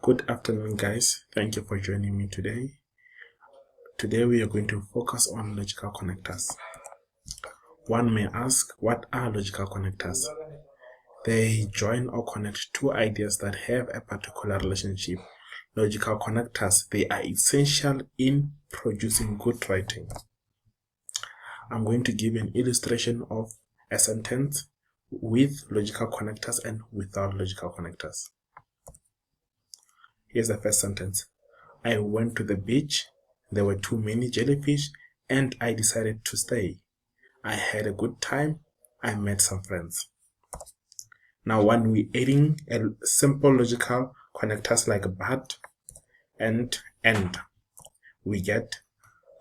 Good afternoon, guys. Thank you for joining me today. Today we are going to focus on logical connectors. One may ask, what are logical connectors? They join or connect two ideas that have a particular relationship. Logical connectors, they are essential in producing good writing. I'm going to give an illustration of a sentence with logical connectors and without logical connectors. Here's the first sentence. I went to the beach, there were too many jellyfish, and I decided to stay. I had a good time, I met some friends. Now when we're adding a simple logical connectors like but and end, we get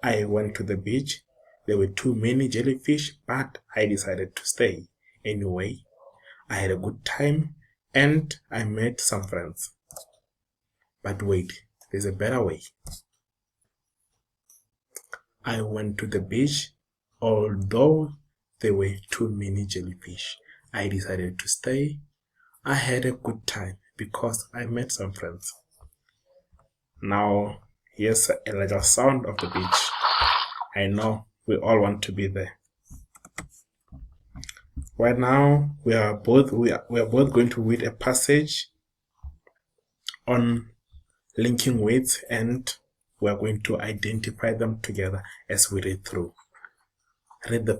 I went to the beach, there were too many jellyfish, but I decided to stay. Anyway, I had a good time and I met some friends. But wait, there's a better way. I went to the beach, although there were too many jellyfish. I decided to stay. I had a good time because I met some friends. Now, here's a little sound of the beach. I know we all want to be there. Right now, we are both going to read a passage on linking words, and we are going to identify them together as we read through. Read the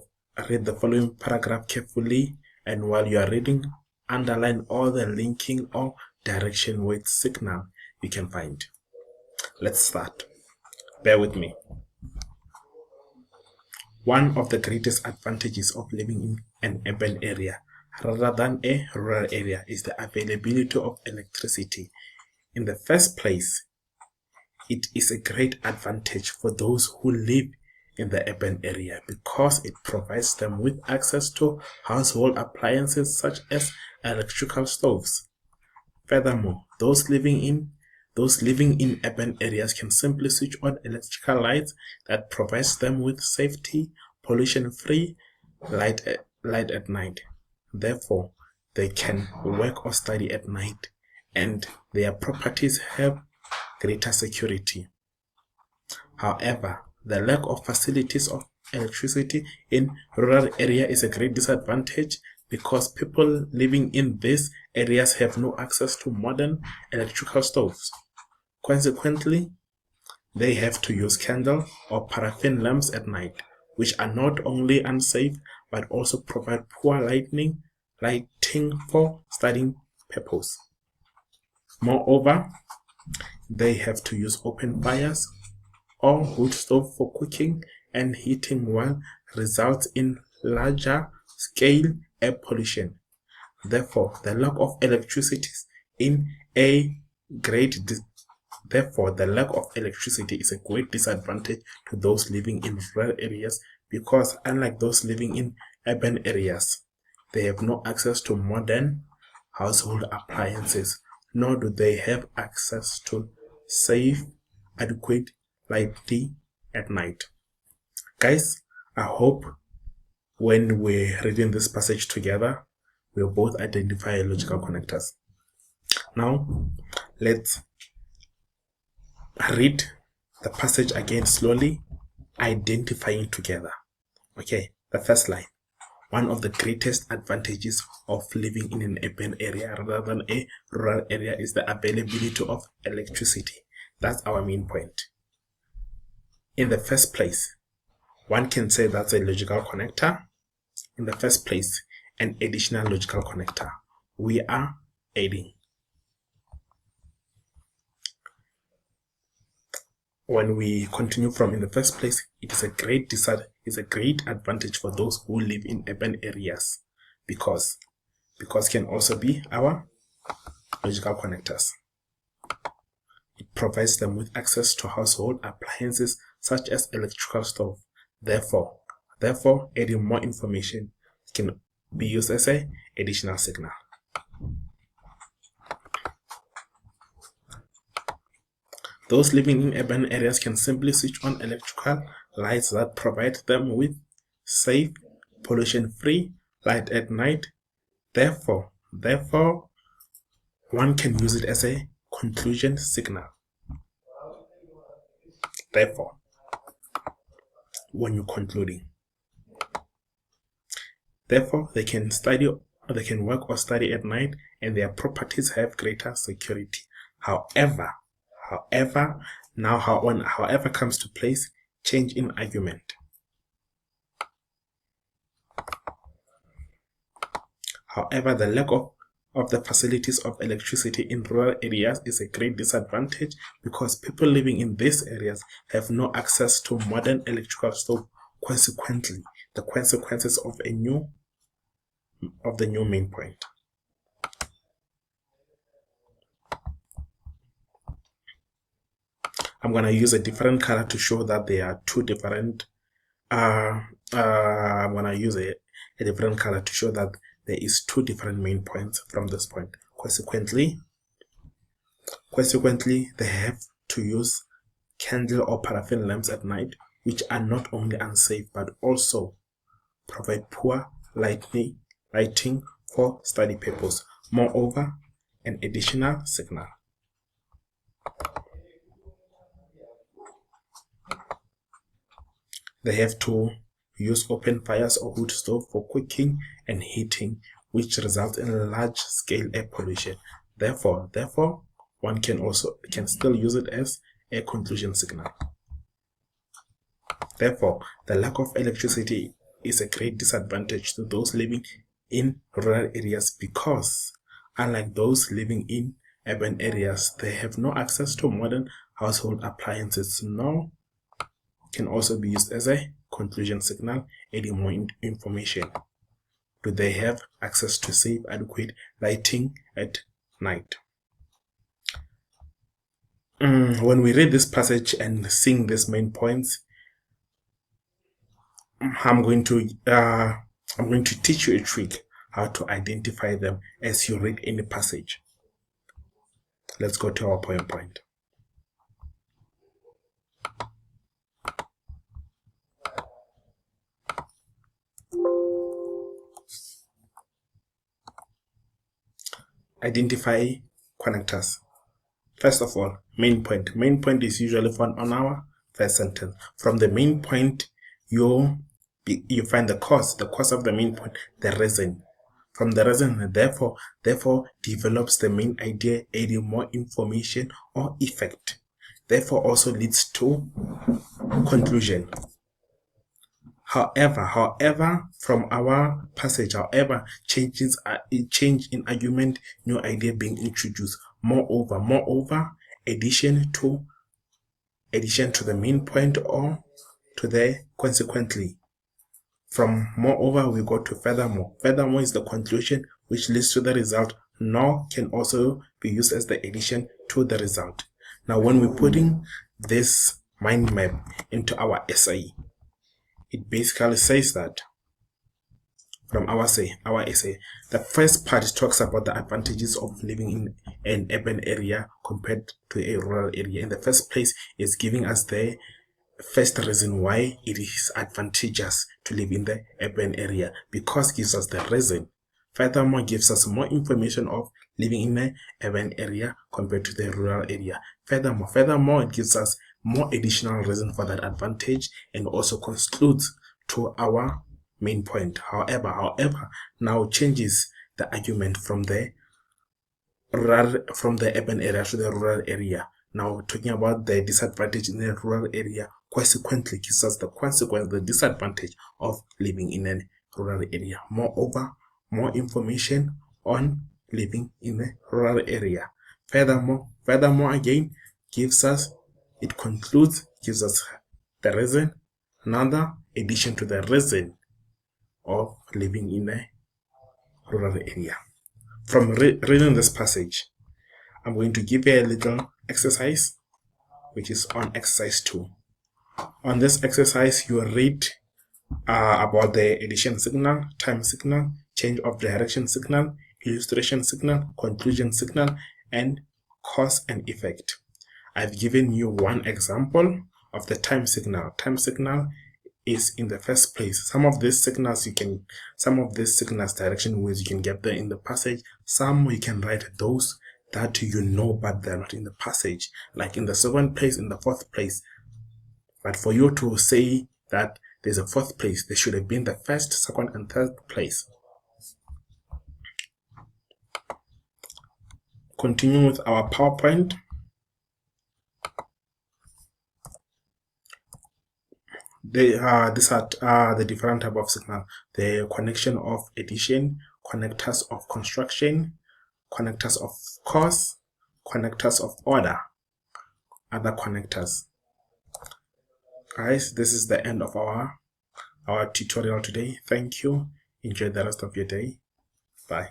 following paragraph carefully, and while you are reading, underline all the linking or direction word signal you can find. Let's start. Bear with me. One of the greatest advantages of living in an urban area rather than a rural area is the availability of electricity. In the first place, it is a great advantage for those who live in the urban area because it provides them with access to household appliances such as electrical stoves. Furthermore, those living in urban areas can simply switch on electrical lights that provides them with safety, pollution-free light at night. Therefore, they can work or study at night, and their properties have greater security. However, the lack of facilities of electricity in rural area is a great disadvantage because people living in these areas have no access to modern electrical stoves. Consequently, they have to use candle or paraffin lamps at night, which are not only unsafe but also provide poor lighting for studying purposes. Moreover, they have to use open fires or wood stove for cooking and heating, which results in larger scale air pollution. Therefore, the lack of electricity is a great disadvantage to those living in rural areas because unlike those living in urban areas, they have no access to modern household appliances, nor do they have access to safe, adequate lighting at night. Guys, I hope when we're reading this passage together, we'll both identify logical connectors. Now, let's read the passage again slowly, identifying together. Okay, the first line. One of the greatest advantages of living in an urban area rather than a rural area is the availability of electricity. That's our main point. In the first place, one can say that's a logical connector. In the first place, an additional logical connector. We are adding. When we continue from in the first place, it is a great advantage for those who live in urban areas because can also be our logical connectors. It provides them with access to household appliances such as electrical stove. Therefore, adding more information can be used as an additional signal. Those living in urban areas can simply switch on electrical lights that provide them with safe, pollution-free light at night. Therefore, one can use it as a conclusion signal. Therefore, when you're concluding, therefore they can study or they can work or study at night and their properties have greater security. However comes to place change in argument. However, the lack of the facilities of electricity in rural areas is a great disadvantage because people living in these areas have no access to modern electrical stove. Consequently, the consequences of the new main point. I'm going to use a different color to show that there are two different I'm going to use a different color to show that there is two different main points from this point. Consequently, they have to use candle or paraffin lamps at night, which are not only unsafe but also provide poor lighting for study purpose. Moreover, an additional signal. They have to use open fires or wood stove for cooking and heating, which results in large-scale air pollution. Therefore, one can still use it as a conclusion signal. Therefore, the lack of electricity is a great disadvantage to those living in rural areas because, unlike those living in urban areas, they have no access to modern household appliances, nor can also be used as a conclusion signal, adding more information. Do they have access to safe, adequate lighting at night? When we read this passage and sing these main points, I'm going to teach you a trick how to identify them as you read any passage. Let's go to our point. Identify connectors. First of all, main point. Main point is usually found on our first sentence. From the main point, you find the cause of the main point, the reason. From the reason, therefore develops the main idea, adding more information or effect. Therefore also leads to conclusion. However, from our passage, change in argument, new idea being introduced. Moreover, addition to the main point or to the consequently. From moreover, we go to furthermore. Furthermore is the conclusion which leads to the result, nor can also be used as the addition to the result. Now, when we're putting this mind map into our essay, it basically says that from our essay, the first part talks about the advantages of living in an urban area compared to a rural area. In the first place, it's giving us the first reason why it is advantageous to live in the urban area, because it gives us the reason. Furthermore, gives us more information of living in the urban area compared to the rural area. Furthermore, it gives us more additional reason for that advantage and also concludes to our main point. However, now changes the argument from the urban area to the rural area. Now talking about the disadvantage in the rural area, consequently gives us the disadvantage of living in a rural area. Moreover, more information on living in a rural area. Furthermore again, gives us the reason, another addition to the reason of living in a rural area. From reading this passage, I'm going to give you a little exercise, which is on exercise 2. On this exercise, you read about the addition signal, time signal, change of direction signal, illustration signal, conclusion signal, and cause and effect. I've given you one example of the time signal. Time signal is in the first place. Some of these signals direction words you can get there in the passage. Some you can write those that you know but they're not in the passage, like in the second place, in the fourth place. But for you to say that there's a fourth place, there should have been the first, second, and third place. Continue with our PowerPoint. These are the different type of signal: the connection of addition, connectors of construction, connectors of course, connectors of order, other connectors. Guys, this is the end of our tutorial today. Thank you. Enjoy the rest of your day. Bye.